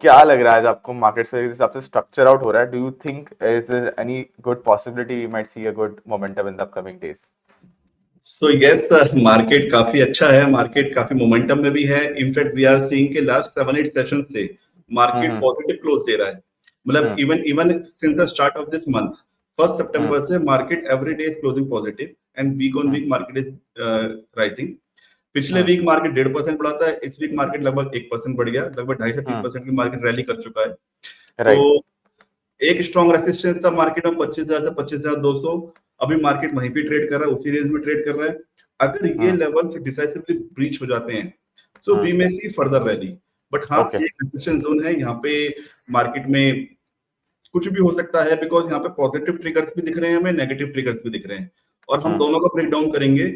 क्या लग रहा है आज आपको मार्केट से जिस हिसाब से स्ट्रक्चर आउट हो रहा है? Do you think is there any good possibility we might see a good momentum in the upcoming days? So yes, market काफी अच्छा है, मार्केट काफी मोमेंटम में भी है। इनफैक्ट वी आर सीइंग के लास्ट 7-8 सेशन से मार्केट हम्म पॉजिटिव क्लोज दे रहा है। मतलब hmm even even since the start of this month, 1 hmm सितंबर से market every day is closing positive and week on hmm week market is rising. पिछले hmm week market 1.5% बढ़ा था, इस वीक मार्केट लगभग 1% बढ़ गया, लगभग 2.5 से 3% की मार्केट रैली कर चुका है। तो राइट एक स्ट्रॉन्ग रेसिस्टेंस था मार्केट में 25,000 से 25,200। अभी मार्केट वहीं पे ट्रेड कर रहा है, उसी रेंज में ट्रेड कर रहा है। अगर ये हम्म लेवल डिसाइसिवली ब्रीच हो जाते हैं so we hmm may see further rally. But हाँ, ओके ये रेजिस्टेंस जोन है, यहाँ पे मार्केट में कुछ भी हो सकता है, बिकॉज यहाँ पे पॉजिटिव ट्रिगर्स भी दिख रहे हैं हमें, नेगेटिव ट्रिगर्स भी दिख रहे हैं, और हम हम्म दोनों का ब्रेक डाउन करेंगे।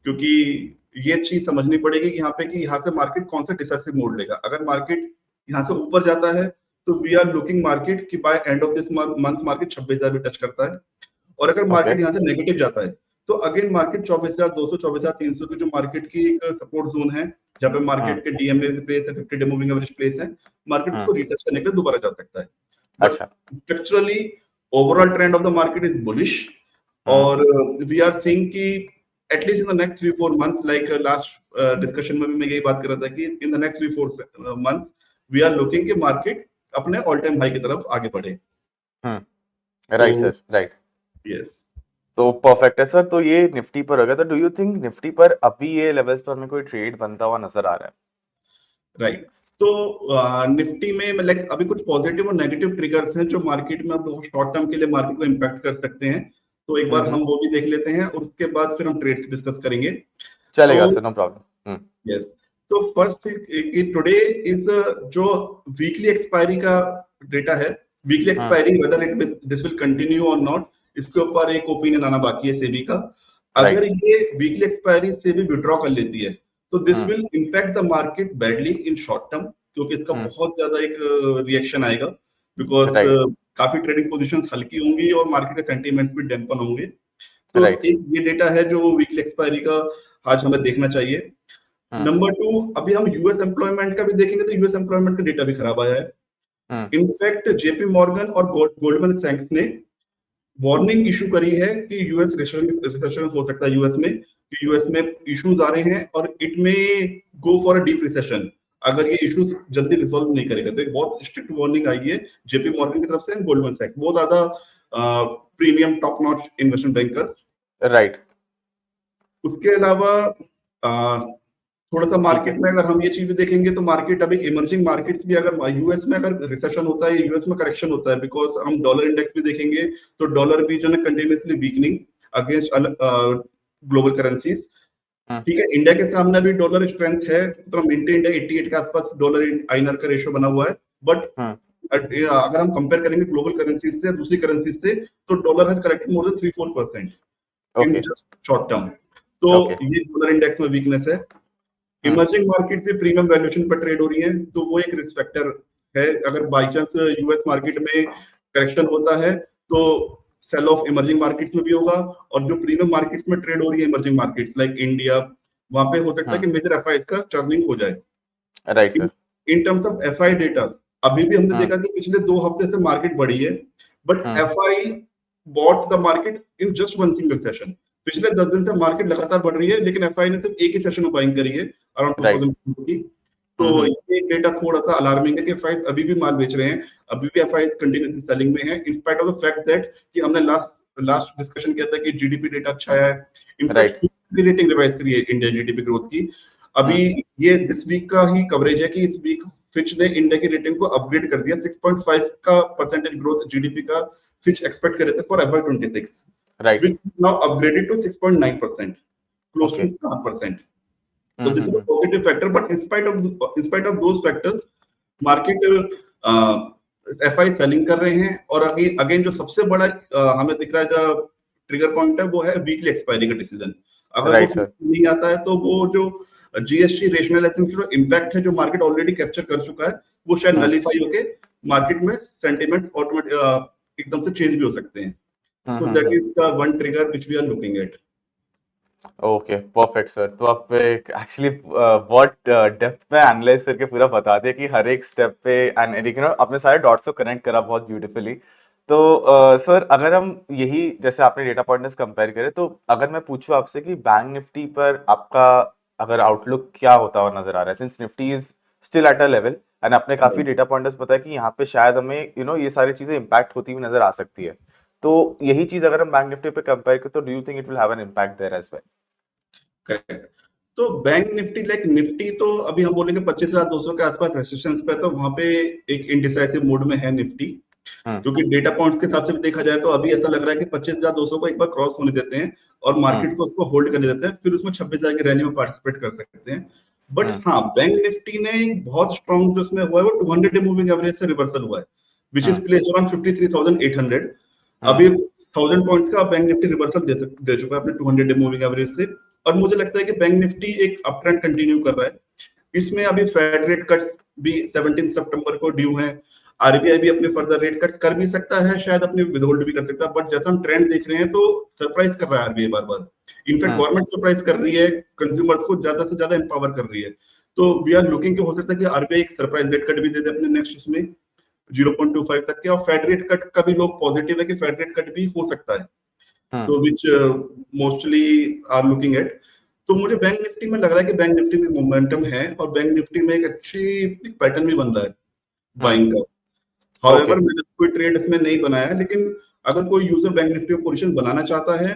क्योंकि ये चीज समझनी पड़ेगी कि यहाँ से मार्केट कौन सा डिसाइसिव मोड लेगा। अगर मार्केट यहाँ से ऊपर जाता है तो वी आर लुकिंग मार्केट कि by end of this month market 26,000 भी टच करता है। और अगर ओके मार्केट यहाँ से नेगेटिव जाता है तो अगेन मार्केट 24,200 24,300 की जो मार्केट की एक सपोर्ट जोन है, जहाँ पे हम्म मार्केट के डीएमए प्लेस है, 50 डे मूविंग एवरेज प्लेस है, मार्केट हम्म उसको रीटेस्ट करने के लिए दोबारा जा सकता है। बट अच्छा structurally overall trend of the market is bullish. Hmm और वी आर सीइंग कि at least in the next 3-4 month, like last discussion में भी मैं यही बात कर रहा था कि in the next 3-4 month we are looking कि मार्केट अपने ऑल टाइम हाई की तरफ आगे बढ़े। तो राइट सर राइट। यस, तो परफेक्ट है सर। तो ये निफ्टी पर हो गया, तो डू यू थिंक निफ्टी पर अभी ये लेवल्स पर हमें कोई ट्रेड बनता हुआ नजर आ रहा है? राइट। तो निफ्टी में लाइक अभी कुछ पॉजिटिव और नेगेटिव ट्रिगर्स हैं जो मार्केट में अब शॉर्ट टर्म के लिए मार्केट को इम्पैक्ट कर सकते हैं। तो एक बार हम्म, हम वो भी देख लेते हैं और उसके बाद फिर हम ट्रेड्स डिस्कस करेंगे। तो चलेगा सर, नो प्रॉब्लम। यस, तो फर्स्ट टुडे इज जो वीकली एक्सपायरी का डेटा है, weekly hmm expiry whether it this will continue और नॉट, इसके ऊपर एक ओपिनियन आना बाकी है सेबी का। अगर राइट ये वीकली एक्सपायरी से भी विड्रॉ कर लेती है तो this hmm will impact the market badly in short term, क्योंकि इसका हम्म बहुत ज्यादा एक रिएक्शन आएगा। बिकॉज राइट काफी ट्रेडिंग पोजीशंस हल्की होंगी और मार्केट के सेंटीमेंट्स भी डैम्पन होंगे। तो राइट एक ये डेटा है जो वीकली एक्सपायरी का आज हमें देखना चाहिए। हम्म नंबर 2, अभी हम यूएस एम्प्लॉयमेंट का भी देखेंगे तो यूएस एम्प्लॉयमेंट का डेटा भी खराब आया है। हम्म इनफैक्ट जेपी मॉर्गन और गोल्डमैन सैक्स ने वार्निंग इशू करी है कि यूएस रिसेशन हो सकता है यूएस में, कि यूएस में इश्यूज आ रहे हैं और इट में go for a deep recession अगर ये इश्यूज जल्दी रिजॉल्व नहीं करेगा। तो एक बहुत स्ट्रिक्ट वार्निंग आई है जेपी मॉर्गन की तरफ से एंड गोल्डमैन सैक्स, बहुत ज्यादा premium top notch investment banker. Right उसके अलावा थोड़ा सा ठीक मार्केट है। में अगर हम ये चीज भी देखेंगे तो मार्केट अभी इमर्जिंग मार्केट्स भी, अगर यूएस में अगर रिसेशन होता है, यूएस में करेक्शन होता है, बिकॉज हम डॉलर इंडेक्स भी देखेंगे तो डॉलर भी जो है continuously weakening against global currencies. Hmm ठीक है, इंडिया के सामने भी डॉलर स्ट्रेंथ है, तो मेंटेन्ड है 88 के आसपास डॉलर आईएनआर का रेशियो बना हुआ है। बट हम्म अगर हम कंपेयर करेंगे ग्लोबल करेंसीज से दूसरी करेंसीज से तो dollar has corrected more than 3-4% in okay just short term. तो ओके ये डॉलर इंडेक्स में वीकनेस है। हम्म इमर्जिंग मार्केट से प्रीमियम वैल्यूएशन पर ट्रेड हो रही है तो वो एक रिस्क फैक्टर है। अगर बाई चांस यूएस मार्केट में करेक्शन होता है तो सेल ऑफ इमर्जिंग मार्केट्स में भी होगा, और जो प्रीमियम मार्केट्स में ट्रेड हो रही है इमर्जिंग मार्केट्स लाइक इंडिया, वहां पे हो सकता है हम्म कि मेजर एफआईज का टर्निंग हो जाए। Right in sir terms of FI data अभी भी हमने हम्म देखा कि पिछले 2 हफ्ते से मार्केट बढ़ी है, but hmm FI bought the market in just one single session. पिछले 10 दिन से मार्केट लगातार बढ़ रही है लेकिन एफआई ने सिर्फ एक ही सेशन में बाइंग करी है अराउंड राइट 2000 की। तो ये डेटा थोड़ा सा अलार्मिंग है कि एफआई अभी भी माल बेच रहे हैं, अभी भी एफआई कंटिन्यूसली सेलिंग में है, in spite of the fact that कि हमने लास्ट डिस्कशन किया था कि जीडीपी डेटा अच्छा है। राइट इनफैक्ट रेटिंग रिवाइज करी है इंडिया जीडीपी ग्रोथ की। अभी हम्म ये दिस वीक का ही कवरेज है कि इस वीक फिच ने इंडिया की रेटिंग को अपग्रेड कर दिया। 6.5 का परसेंटेज ग्रोथ जीडीपी का फिच एक्सपेक्ट कर रहे थे for FY26, right which is now upgraded to 6.9%, close okay to 7%. So this is a positive factor, but in spite of those factors, market FI selling कर रहे हैं। और again जो सबसे बड़ा हमें दिख रहा है जो ट्रिगर पॉइंट है वो है वीकली एक्सपायरी का डिसीजन। अगर वो राइट सर नहीं आता है तो वो जो जीएसटी रेशनलाइजेशन जो इम्पैक्ट है जो मार्केट ऑलरेडी कैप्चर कर चुका है वो शायद हम्म नलीफाई होके मार्केट में सेंटिमेंट ऑटोमेटिक एकदम से चेंज भी हो सकते हैं। तो that hmm is the one trigger which we are looking at. Okay perfect sir. तो आप एक्चुअली बहुत डेप्थ में एनालाइज करके पूरा बता दिया कि हर एक स्टेप पे एंड लेकिन आपने सारे डॉट्स को कनेक्ट करा बहुत ब्यूटीफुली। तो सर अगर हम यही जैसे आपने डेटा पॉइंट्स कंपेयर करे तो अगर मैं पूछूं आपसे कि बैंक निफ्टी पर आपका अगर आउटलुक क्या होता हुआ नजर आ रहा है, since Nifty is still at a level and आपने काफी डेटा पॉइंट्स बताया कि यहाँ पे शायद हमें ये सारी चीजें इम्पैक्ट होती हुई नजर आ सकती है। तो यही चीज अगर हम बैंक निफ्टी पे कंपेयर करें तो do you think it will have an impact there as well? Correct. तो बैंक निफ्टी लाइक निफ्टी तो अभी हम बोलेंगे 25,200 के आसपास रेसिस्टेंस पे है, तो वहां पे एक इनडिसाइसिव मोड में है निफ्टी। हम्म। क्योंकि डेटा पॉइंट्स के हिसाब से भी देखा जाए तो अभी ऐसा लग रहा है कि 25,200 को एक बार क्रॉस होने देते हैं और हम्म। मार्केट को उसको होल्ड करने देते हैं, फिर उसमें 26,000 की रैली में पार्टिसिपेट कर सकते हैं। बट हम्म। हाँ, बैंक निफ्टी ने एक बहुत स्ट्रॉन्ग जो इसमें हुआ है वो 200 डे मूविंग एवरेज से रिवर्सल हुआ है, which is hmm. Place around 53,800। हम्म। अभी 1000 पॉइंट का बैंक निफ्टी रिवर्सल दे चुका है अपने 200 डे मूविंग एवरेज से। और मुझे लगता है कि बैंक निफ्टी एक अप ट्रेंड कंटिन्यू कर रहा है। इसमें अभी फेड रेट कट भी 17 सितंबर को ड्यू है। आरबीआई भी अपने फर्दर रेट कट कर भी सकता है, शायद अपने विदहोल्ड भी कर सकता है, बट जैसा हम ट्रेंड देख रहे हैं तो सरप्राइज कर रहा है आरबीआई बार बार। इनफैक्ट हम्म। गवर्नमेंट सरप्राइज कर रही है, कंज्यूमर्स को ज्यादा से ज्यादा एम्पावर कर रही है। तो वी आर लुकिंग कि हो सकता है कि आरबीआई एक सरप्राइज रेट कट भी दे दे अपने नेक्स्ट इसमें 0.25 तक के। और फेड रेट कट का भी लोग पॉजिटिव है कि फेड रेट कट भी हो सकता है, हम्म। तो विच मोस्टली आर लुकिंग एट। तो मुझे बैंक निफ्टी में लग रहा है कि बैंक निफ्टी में मोमेंटम है और बैंक निफ्टी में एक अच्छी एक पैटर्न भी बन रहा है हम्म। बाइंग का। ओके। हाउएवर मैंने कोई ट्रेड इसमें नहीं बनाया है, लेकिन अगर कोई यूजर बैंक निफ्टी में पोजीशन बनाना चाहता है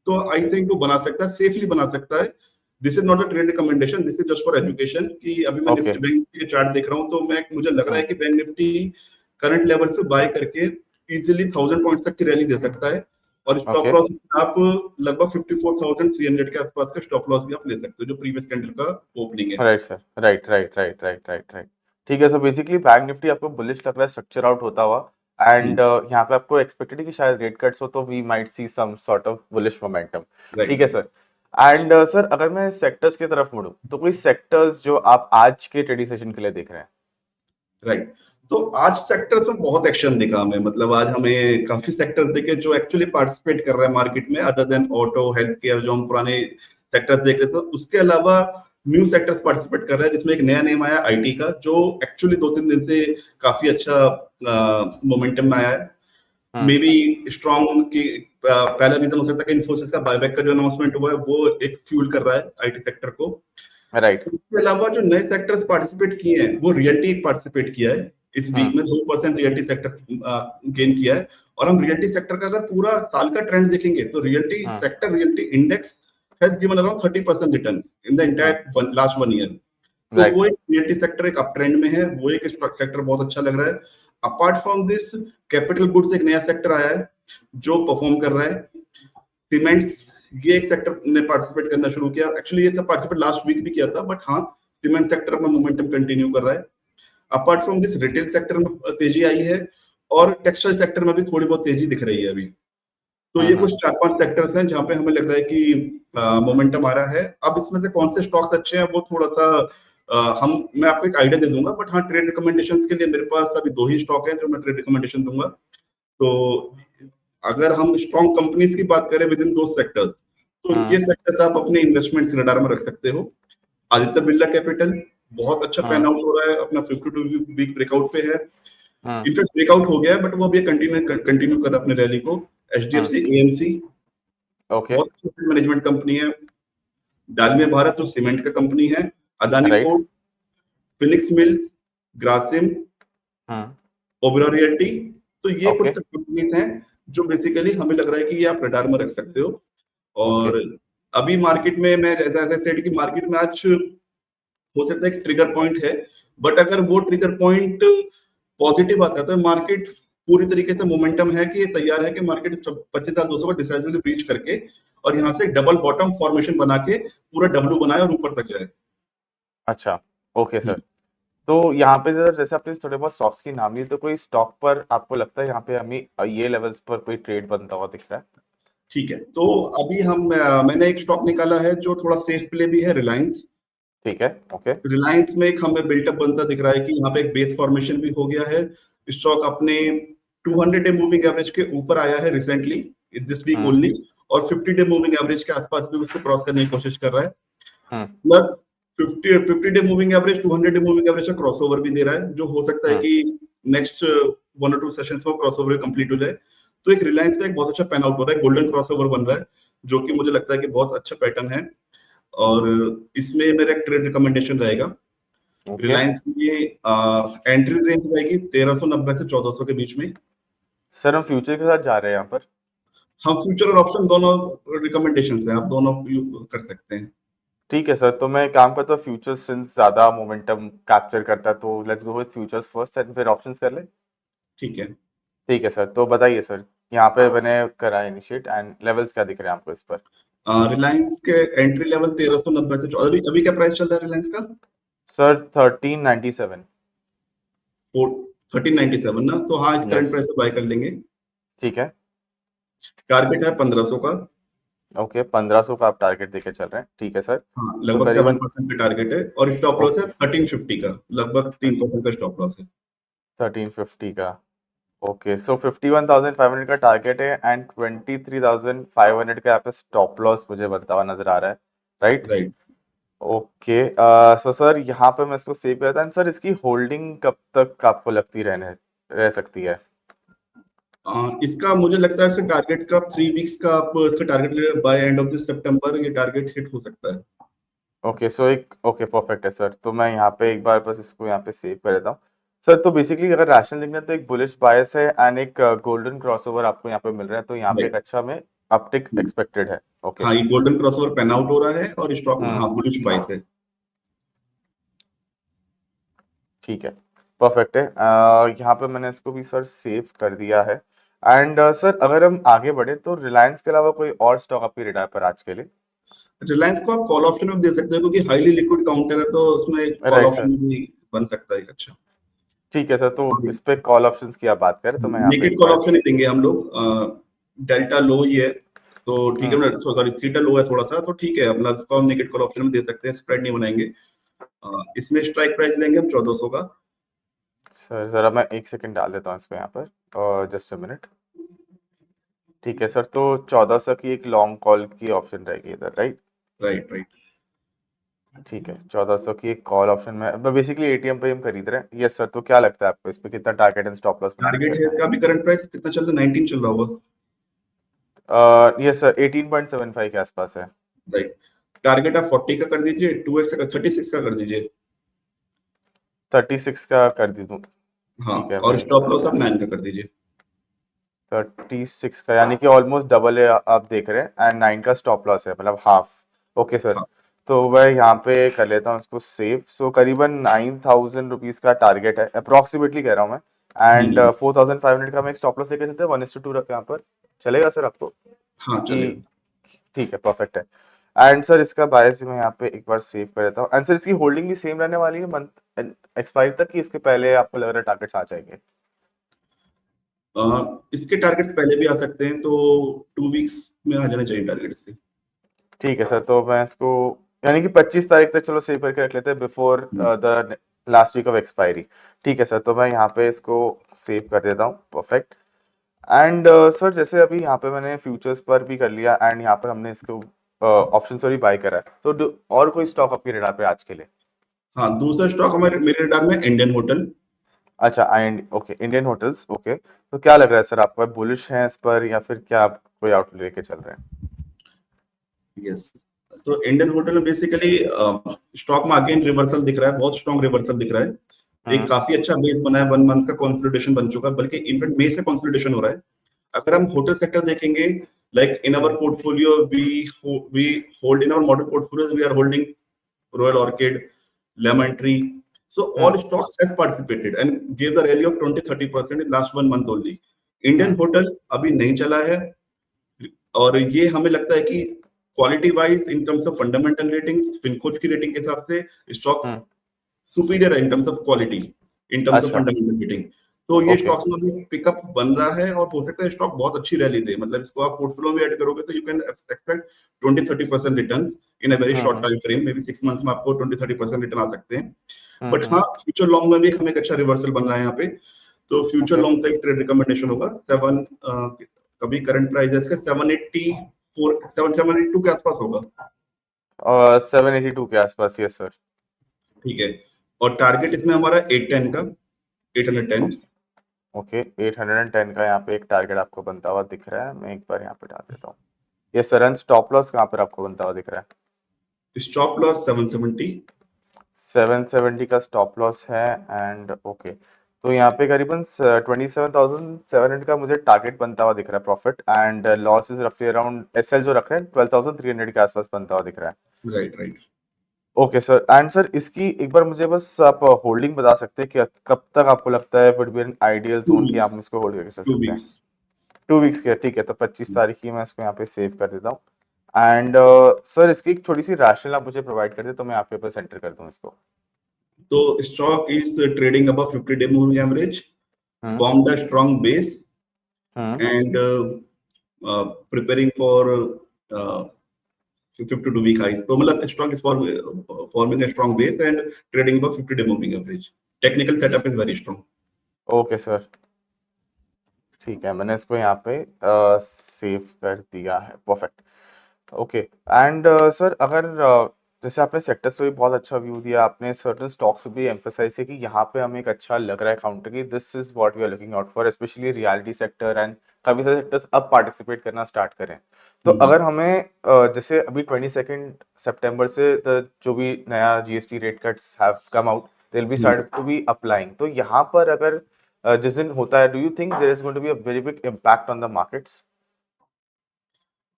तो आई थिंक वो बना सकता है, सेफली बना सकता है। This is not a trade recommendation, this is just for education. कि अभी मैं ओके। निफ्टी बैंक के चार्ट देख रहा हूँ तो मैं मुझे लग रहा है हम्म। कि बैंक निफ्टी करंट लेवल से बाय करके इजीली 1000 पॉइंट तक की रैली दे सकता है। और स्टॉप ओके। लॉस आप लगभग 54,300 के आसपास का स्टॉप लॉस भी आप ले सकते हो, जो प्रीवियस कैंडल का ओपनिंग है। Right sir, right right right right right right. ठीक है, सो बेसिकली बैंक निफ्टी आपको बुलिश लग रहा है स्ट्रक्चर आउट होता हुआ एंड यहाँ पे आपको एक्सपेक्टेड है कि शायद रेट कट्स हो तो we might see some sort of bullish momentum. ठीक राइट। है सर। एंड सर अगर मैं सेक्टर्स की तरफ मुड़ूं तो कोई सेक्टर्स जो आप आज के ट्रेडिंग सेशन के लिए देख रहे हैं? राइट। तो आज सेक्टर्स में बहुत एक्शन दिखा हमें, मतलब आज हमें काफी सेक्टर्स दिखे जो एक्चुअली पार्टिसिपेट कर रहे हैं मार्केट में, other than auto health care जो हम पुराने सेक्टर्स देख रहे थे। उसके अलावा न्यू सेक्टर्स पार्टिसिपेट कर रहे हैं, जिसमें एक नया नेम आया आईटी का, जो एक्चुअली 2-3 दिन से काफी अच्छा मोमेंटम में आया है। हम्म। मे बी स्ट्रॉन्ग की पहला रीजन हो सकता है कि इन्फोसिस का बायबैक का जो अनाउंसमेंट हुआ है वो एक फ्यूल कर रहा है आईटी सेक्टर को। राइट। इसके अलावा जो नए सेक्टर्स पार्टिसिपेट किए हैं, वो रियल्टी पार्टिसिपेट किया है इस वीक हम्म। में, 2% रियल्टी सेक्टर गेन किया है। और हम रियल्टी सेक्टर का अगर पूरा साल का ट्रेंड देखेंगे तो realty hmm. Sector, realty index has given around 30% return in the hmm. Entire last 1 year. तो राइट। वो एक रियल्टी सेक्टर एक अप ट्रेंड में है, वो एक सेक्टर बहुत अच्छा लग रहा है। Apart from this, capital goods एक नया सेक्टर आया है जो परफॉर्म कर रहा है। सीमेंट्स, ये एक सेक्टर ने पार्टिसिपेट करना शुरू किया, एक्चुअली ये सब पार्टिसिपेट लास्ट वीक भी किया था, बट हाँ, सीमेंट सेक्टर अपना मोमेंटम कंटिन्यू कर रहा है। Apart from this, retail sector में तेजी आई है और टेक्सटाइल सेक्टर में भी थोड़ी बहुत तेजी दिख रही है अभी। तो ये कुछ हम्म। 4-5 सेक्टर्स हैं जहां पे हमें लग रहा है कि मोमेंटम आ रहा है। अब इसमें से कौन से स्टॉक्स अच्छे हैं वो थोड़ा सा मैं आपको एक आइडिया दे दूंगा, बट हाँ, ट्रेड रिकमेंडेशंस के लिए मेरे पास अभी 2 ही स्टॉक हैं जो मैं ट्रेड रिकमेंडेशन दूंगा। तो अगर हम स्ट्रॉन्ग कंपनीज की बात करें विद इन दो सेक्टर्स, तो ये हम्म। सेक्टर्स आप अपने इन्वेस्टमेंट रडार में रख सकते हो। आदित्य बिरला कैपिटल बहुत अच्छा पैन हम्म। आउट हो रहा है, अपना 52 वीक ब्रेकआउट पे है। हम्म। इनफैक्ट ब्रेकआउट हो गया है, बट वो अभी कंटिन्यू कर रहा है अपने रैली को। हम्म। HDFC AMC okay. बहुत अच्छी मैनेजमेंट कंपनी है। डालमिया भारत जो सीमेंट का कंपनी है। Adani right. Ports, Phoenix mills, Grasim, hmm. Oberoi realty. तो ये कुछ ओके। कंपनीज हैं जो बेसिकली हमें लग रहा है कि ये आप रडार में रख सकते हो। ओके। और अभी मार्केट में मैं ऐसा स्टेट की मार्केट में आज हो सकता है कि ट्रिगर पॉइंट है, बट अगर वो ट्रिगर पॉइंट पॉजिटिव आता है तो मार्केट पूरी तरीके से मोमेंटम है कि ये तैयार है कि मार्केट 25,200 पर डिसाइसिवली ब्रीच करके और यहाँ से डबल बॉटम फॉर्मेशन बना के पूरा डब्ल्यू बनाए और ऊपर तक जाए। अच्छा। Okay sir. तो यहाँ पे सर जैसे आपने थोड़े बहुत स्टॉक्स की नाम ली तो कोई स्टॉक पर आपको लगता है यहाँ पे हमें ये लेवल्स पर कोई ट्रेड बनता हुआ दिख रहा है? ठीक है, तो अभी मैंने एक स्टॉक निकाला है जो थोड़ा सेफ प्ले भी है, रिलायंस। ठीक है। ओके। रिलायंस में एक हमें बिल्टअप बनता दिख रहा है कि यहाँ पे एक बेस फॉर्मेशन भी हो गया है। स्टॉक अपने 200 डे मूविंग एवरेज के ऊपर आया है recently, this week hmm. Only. और 50 डे मूविंग एवरेज के आसपास भी उसको क्रॉस करने की कोशिश कर रहा है। Hmm plus 50 day moving average, 200 day moving average का क्रॉसओवर भी दे रहा है, जो हो सकता है हम्म कि नेक्स्ट 1 और 2 सेशंस में क्रॉसओवर कंप्लीट हो जाए। तो एक रिलायंस का एक बहुत अच्छा पैन आउट हो रहा है, गोल्डन क्रॉसओवर बन रहा है, जो कि मुझे लगता है कि बहुत अच्छा पैटर्न है। और इसमें मेरा एक ट्रेड रिकमेंडेशन रहेगा, ओके रिलायंस में एंट्री रेंज रहेगी 1390 से 1400 के बीच में। सर, हम फ्यूचर के साथ जा रहे हैं यहाँ पर। हम फ्यूचर और ऑप्शन दोनों रिकमेंडेशन है, आप दोनों कर सकते हैं। ठीक है सर, तो मैं एक काम करता हूँ, फ्यूचर्स सिंस ज्यादा मोमेंटम कैप्चर करता है तो let's go with futures first and फिर ऑप्शंस कर ले। ठीक है। ठीक है सर, तो बताइए सर, यहाँ पे मैंने करा इनिशिएट एंड लेवल्स क्या दिख रहे हैं आपको इस पर? रिलायंस के एंट्री लेवल 1390 से अभी अभी क्या प्राइस चल रहा है रिलायंस का? सर 1397। 1397 ना, तो हाँ, इस करंट यस। प्राइस से बाय कर लेंगे। ठीक है। टारगेट है 1500 का। ओके, 1500 का आप टारगेट देके चल रहे हैं, ठीक है सर। हाँ, तो लगभग करीबन 7% का टारगेट है, और स्टॉप लॉस है ओके 1350 का, लगभग 3% का स्टॉप लॉस है। 1350 का। ओके, सो 51,500 का टारगेट है एंड 23,500 का यहाँ पे स्टॉप लॉस मुझे बनता हुआ नजर आ रहा है, right? Right. Okay, so sir यहाँ पे मैं इसको सेव करता हूँ। सर इसकी होल्डिंग कब तक आपको लगती रह सकती है? इसका मुझे लगता है इसका टारगेट का 3 वीक्स का, आप इसका target by end of this सितंबर ये टारगेट हिट हो सकता है। ओके, सो एक ओके परफेक्ट है सर, तो मैं यहाँ पे एक बार बस इसको यहाँ पे सेव कर देता हूँ। सर तो बेसिकली अगर रैशनल देखना है तो एक बुलिश बायस है एंड एक गोल्डन क्रॉसओवर आपको यहाँ पे मिल रहा है, तो यहाँ पे एक राइट। अच्छा में अपटिक एक्सपेक्टेड है। ओके। हाँ, ये गोल्डन क्रॉसओवर पैन आउट हो रहा है, और स्टॉक हम्म हाँ बुलिश बाइस है। ठीक है, परफेक्ट है। यहाँ पे मैंने इसको भी सर सेव कर दिया है एंड सर अगर हम आगे बढ़े तो रिलायंस के अलावा कोई और स्टॉक आपकी रिडार पर आज के लिए? रिलायंस को आप कॉल ऑप्शन में दे सकते हो, क्योंकि हाईली लिक्विड काउंटर है, तो उसमें कॉल राइट सर। ऑप्शन भी बन सकता है। अच्छा, ठीक है सर, तो इस पे कॉल ऑप्शंस की आप बात करें तो मैं यहाँ पे नेकेड एक कॉल बार ऑप्शन ही देंगे हम लोग। डेल्टा लो ही है, तो ठीक है हम्म ना, सॉरी थीटा लो है थोड़ा सा, तो ठीक है, अपना इसको हम नेकेड कॉल ऑप्शन में दे सकते हैं, स्प्रेड नहीं बनाएंगे। इसमें स्ट्राइक प्राइस लेंगे हम 1400 का। सर जरा मैं एक सेकंड डाल देता हूँ इसको यहाँ पर, और जस्ट अ मिनट। ठीक है सर, तो 1400 की एक लॉन्ग कॉल की ऑप्शन रहेगी इधर, राइट? Right right. ठीक है, 1400 की एक कॉल ऑप्शन में बेसिकली एटीएम पे हम खरीद रहे हैं। यस सर, तो क्या लगता है आपको इस पे कितना target and stop loss banana target है चाहिए? इसका भी, करंट प्राइस कितना चल रहा है, 19 चल रहा होगा। यस सर, 18.75 के आसपास है। राइट। टारगेट आप 40 का कर दीजिए, 2x का 36 का कर दीजिए। 36 का कर दी दूँ? हाँ, ठीक है, और मैं स्टॉप लॉस आप 9 का कर दीजिए। 36 का यानी कि ऑलमोस्ट डबल है आप देख रहे हैं एंड 9 का स्टॉप लॉस है, मतलब हाफ। ओके सर, हाँ। तो मैं यहाँ पे कर लेता हूँ इसको सेव। सो करीबन 9,000 रुपीज़ का टारगेट है अप्रोक्सीमेटली कह रहा हूँ मैं, एंड हम्म। 4,500 का मैं एक स्टॉप लॉस लेके चलते हैं, 1:2 रखें यहाँ पर, चलेगा सर आपको? हाँ, कि चलेगा। ठीक है, परफेक्ट है। एंड सर इसका बायस मैं यहाँ पे एक बार सेव कर देता हूँ एंड सर इसकी होल्डिंग भी सेम रहने वाली है मंथ एक्सपायरी तक, कि इसके पहले आपको लग रहा है टारगेट्स आ जाएंगे? इसके टारगेट्स पहले भी आ सकते हैं, तो 2 वीक्स में आ जाने चाहिए टारगेट इसके। ठीक है सर, तो मैं इसको यानी कि 25 तारीख तक चलो सेव करके रख लेते हैं before hmm. The last week of expiry. ठीक है सर, तो मैं यहाँ पे इसको सेव कर देता हूँ, परफेक्ट। एंड सर जैसे अभी यहाँ पे मैंने फ्यूचर्स पर भी कर लिया एंड यहाँ पर हमने इसको ऑप्शंस पर भी बाय करा है, तो और कोई स्टॉक आपकी रेडार पे आज के लिए? हाँ, दूसरा स्टॉक हमारे मेरे रडार में इंडियन होटल। अच्छा, आई ओके, इंडियन होटल्स, ओके। तो क्या लग रहा है सर आपको, बुलिश है इस पर या फिर क्या आप कोई आउटलुक लेके चल रहे हैं? यस। तो इंडियन होटल में बेसिकली स्टॉक में अगेन रिवर्सल दिख रहा है, बहुत स्ट्रॉन्ग रिवर्सल दिख रहा है। एक हम्म काफी अच्छा बेस बना है, 1 मंथ का कंसोलिडेशन बन चुका है, बल्कि इनफैक्ट मई से कंसोलिडेशन हो रहा है। अगर हम होटल सेक्टर देखेंगे, like in our hmm portfolio we hold in our model portfolios, we are holding Royal Orchid, Lemon Tree, so all हम्म stocks has participated and gave the rally of 20-30% in last 1 month only. Indian hmm hotel अभी नहीं चला है, और ये हमें लगता है कि quality wise in terms of fundamental rating, Fincoach की रेटिंग के हिसाब से स्टॉक हम्म सुपीरियर है in terms of quality, in terms of अच्छा, फंडामेंटल रेटिंग। तो ये ओके। स्टॉक में भी पिकअप बन रहा है, और हो सकता है स्टॉक बहुत अच्छी रैली दे, मतलब इसको आप पोर्टफोलियो में ऐड करोगे तो you can expect 20-30% return in a very short hmm time frame, may be 6 months में आपको 20-30% रिटर्न आ सकते हैं। बट हम्म हाँ, फ्यूचर लॉन्ग में भी हमें एक अच्छा रिवर्सल बन रहा है यहाँ पे, तो फ्यूचर ओके लॉन्ग का एक ट्रेड रिकमेंडेशन होगा 7, अभी करंट प्राइस है इसका 772 के आसपास होगा। 782 के आसपास, यस सर। ठीक है, और टारगेट इसमें हमारा 810 का, 810। ओके, 810 का यहाँ पे एक टारगेट आपको बनता हुआ दिख रहा है। मैं एक बार यहाँ पे डाल देता हूँ। Yes sir, and stop loss कहाँ पर आपको बनता हुआ दिख रहा है? Stop loss 770। 770 का स्टॉप लॉस है, एंड ओके, तो यहाँ पे करीबन 27,700 का मुझे टारगेट बनता हुआ दिख रहा है प्रॉफिट, एंड लॉस इज रफली अराउंड, एसएल जो रख रहे हैं 12,300 के आसपास बनता हुआ दिख रहा है। Right right. Okay sir, and sir इसकी एक बार मुझे बस आप होल्डिंग बता सकते हैं कि कब तक आपको लगता है would be an ideal 2 zone कि वीक्स, आप इसको होल्ड करके चल 2 सकते हैं? वीक्स। 2 वीक्स के, ठीक है, तो 25 तारीख की मैं इसको यहाँ पे सेव कर देता हूँ। एंड सर इसकी एक थोड़ी सी रैशनल आप मुझे प्रोवाइड कर दे तो मैं आपके ऊपर सेंटर कर दूँ इसको। तो stock is trading above 50-day moving average, hmm formed a strong base, hmm and preparing for uh, 52 week highs. तो मतलब stock is forming a strong base and trading above 50-day moving average. Technical setup is very strong. Okay sir, ठीक है, मैंने इसको यहाँ पे save कर दिया है, परफेक्ट। ओके, एंड सर अगर जैसे आपने सेक्टर्स पे भी बहुत अच्छा व्यू दिया, आपने सर्टेन स्टॉक्स पे भी एम्फेसाइज किया कि यहाँ पे हमें एक अच्छा लग रहा है काउंटर की this is what we are looking out for, specially reality sector, and काफी सारे सेक्टर्स अब पार्टिसिपेट करना स्टार्ट करें। तो अगर हमें जैसे अभी 22 सितंबर से जो भी नया GST rate cuts have come out, they will be start to be applying, तो यहाँ पर अगर जिस दिन होता है, do you think there is going to be a very big impact on the markets?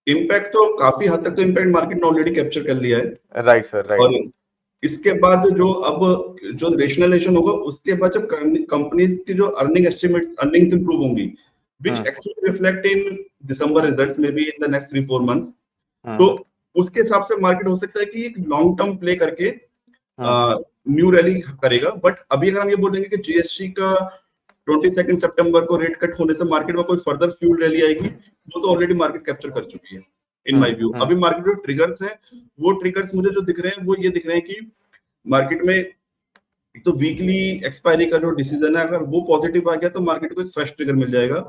Impact तो काफी हद तक तो इम्पैक्ट मार्केट ने ऑलरेडी कैप्चर कर लिया है। राइट सर, और राइट। इसके बाद जो रेशनलाइजेशन होगा, उसके बाद जब कंपनीज की जो अर्निंग एस्टिमेट अर्निंग्स इंप्रूव होंगी, विच एक्चुअली रिफ्लेक्ट इन दिसंबर रिजल्ट्स में be in the next 3-4 month, तो उसके हिसाब से मार्केट हो सकता है कि एक लॉन्ग टर्म प्ले करके न्यू रैली करेगा। बट अभी अगर हम ये बोलेंगे कि जीएसटी का 22 सितंबर को रेट कट होने से मार्केट में कोई फर्दर फ्यूल रैली आएगी, वो तो ऑलरेडी मार्केट कैप्चर कर चुकी है इन माय व्यू। अभी मार्केट जो ट्रिगर्स हैं, वो ट्रिगर्स मुझे जो दिख रहे हैं वो ये दिख रहे हैं कि मार्केट में एक तो वीकली एक्सपायरी का जो डिसीजन है, अगर वो पॉजिटिव आ गया तो मार्केट को एक फ्रेश ट्रिगर मिल जाएगा।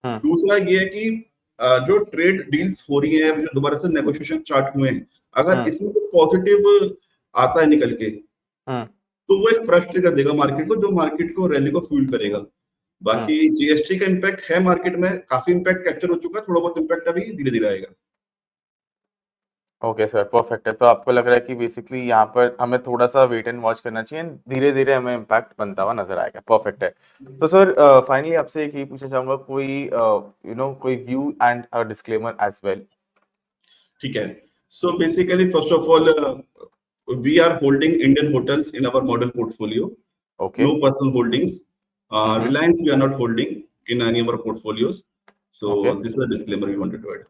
दूसरा ये है कि जो ट्रेड डील्स हो रही है, जो दोबारा से नेगोशिएशन स्टार्ट हुए हैं, अगर इसमें कुछ पॉजिटिव आता है निकल के, तो वो एक फ्रेश ट्रिगर देगा मार्केट को, जो मार्केट को रैली को फ्यूल करेगा। बाकी जीएसटी का इम्पैक्ट है मार्केट में, काफी इम्पैक्ट कैप्चर हो चुका है, थोड़ा बहुत इम्पैक्ट अभी धीरे धीरे आएगा। ओके सर, परफेक्ट है। तो आपको लग रहा है कि बेसिकली यहाँ पर हमें थोड़ा सा वेट एंड वॉच करना चाहिए, धीरे धीरे हमें इम्पैक्ट बनता हुआ नजर आएगा। परफेक्ट है। तो सर फाइनली आपसे एक ही पूछना चाहूंगा, कोई कोई view and disclaimer as well? ठीक है, so basically first of all we are holding Indian hotels in our model portfolio. Okay. No personal holdings. Reliance we are not holding in any of our portfolios. So Okay. this is a disclaimer we wanted to add.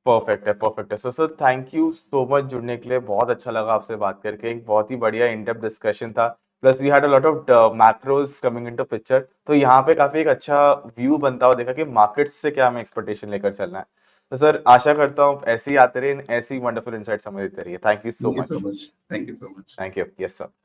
Perfect है, perfect है। So sir thank you so much जुड़ने के लिए, बहुत अच्छा लगा आपसे बात करके, एक बहुत ही बढ़िया इन डेप्थ डिस्कशन था। Plus we had a lot of macros coming into picture, तो यहाँ पे काफी एक अच्छा व्यू बनता हुआ देखा कि मार्केट्स से क्या हमें एक्सपेक्टेशन लेकर चलना है। तो सर आशा करता हूँ ऐसे ही आते रहे, ऐसी वंडरफुल इनसाइट्स हमें देते रहिए। Thank you so Thank you so much. much. Thank you so much. Thank you, yes sir.